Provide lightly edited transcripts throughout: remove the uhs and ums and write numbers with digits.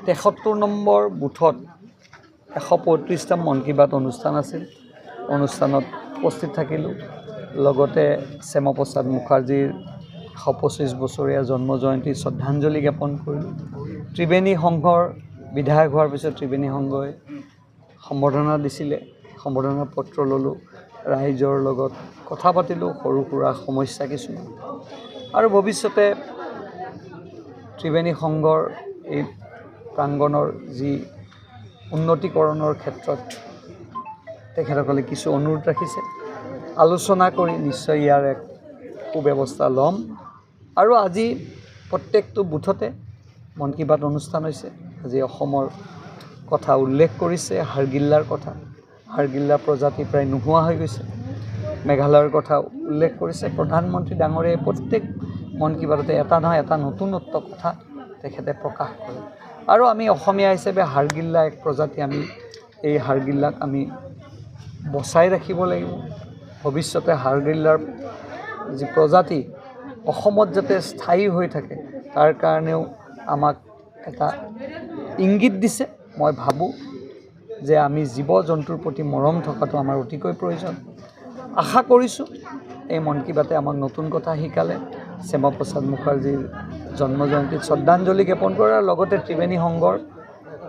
73 number বুথত 135টা মন কী বাত অনুষ্ঠান আছিল। অনুষ্ঠানত উপস্থিত থাকিলোঁ। লগতে শ্যামাপ্ৰসাদ মুখাৰ্জীৰ 125 বছৰীয়া জন্ম জয়ন্তী শ্ৰদ্ধাঞ্জলি জ্ঞাপন কৰিলোঁ। ত্ৰিবেণী সংঘৰ বিধায়ক হোৱাৰ পিছত ত্ৰিবেণী সংঘই সম্বৰ্ধনা দিছিলে, সম্বৰ্ধনা পত্ৰ ল'লোঁ। ৰাইজৰ লগত কথা পাতিলোঁ, সৰু সুৰা সমস্যা কিছুমান, আৰু ভৱিষ্যতে ত্ৰিবেণী সংঘৰ এই প্ৰাংগণৰ যি উন্নতিকৰণৰ ক্ষেত্ৰত তেখেতসকলে কিছু অনুৰোধ ৰাখিছে। আলোচনা কৰি নিশ্চয় ইয়াৰ এক সুব্যৱস্থা ল'ম। আৰু আজি প্ৰত্যেকটো বুথতে মন কী বাত অনুষ্ঠান হৈছে। আজি অসমৰ কথা উল্লেখ কৰিছে, হাড়গিল্লাৰ কথা, হাড়গিল্লা প্ৰজাতি প্ৰায় নোহোৱা হৈ গৈছে। মেঘালয়ৰ কথা উল্লেখ কৰিছে। প্ৰধানমন্ত্ৰী ডাঙৰীয়াই প্ৰত্যেক মন কী বাততে এটা নহয় এটা নতুনত্ব কথা তেখেতে প্ৰকাশ কৰে। আৰু আমি অসমীয়া হিচাপে হাড়গিল্লা এক প্ৰজাতি, আমি এই হাড়গিল্লাক আমি বচাই ৰাখিব লাগিব। ভৱিষ্যতে হাড়গিল্লাৰ যি প্ৰজাতি অসমত যাতে স্থায়ী হৈ থাকে তাৰ কাৰণেও আমাক এটা ইংগিত দিছে। মই ভাবোঁ যে আমি জীৱ জন্তুৰ প্ৰতি মৰম থকাটো আমাৰ অতিকৈ প্ৰয়োজন। আশা কৰিছোঁ এই মন কী বাতে আমাক নতুন কথা শিকালে। শ্যামাপ্ৰসাদ মুখাৰ্জীৰ জন্ম জয়ন্তীত শ্ৰদ্ধাঞ্জলি জ্ঞাপন কৰাৰ লগতে ত্ৰিবেণী সংঘৰ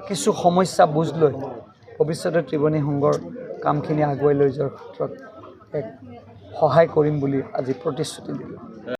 কিছু সমস্যা বুজ লৈ ভৱিষ্যতে ত্ৰিবেণী সংঘৰ কামখিনি আগুৱাই লৈ যোৱাৰ ক্ষেত্ৰত এক সহায় কৰিম বুলি আজি প্ৰতিশ্ৰুতি দিলোঁ।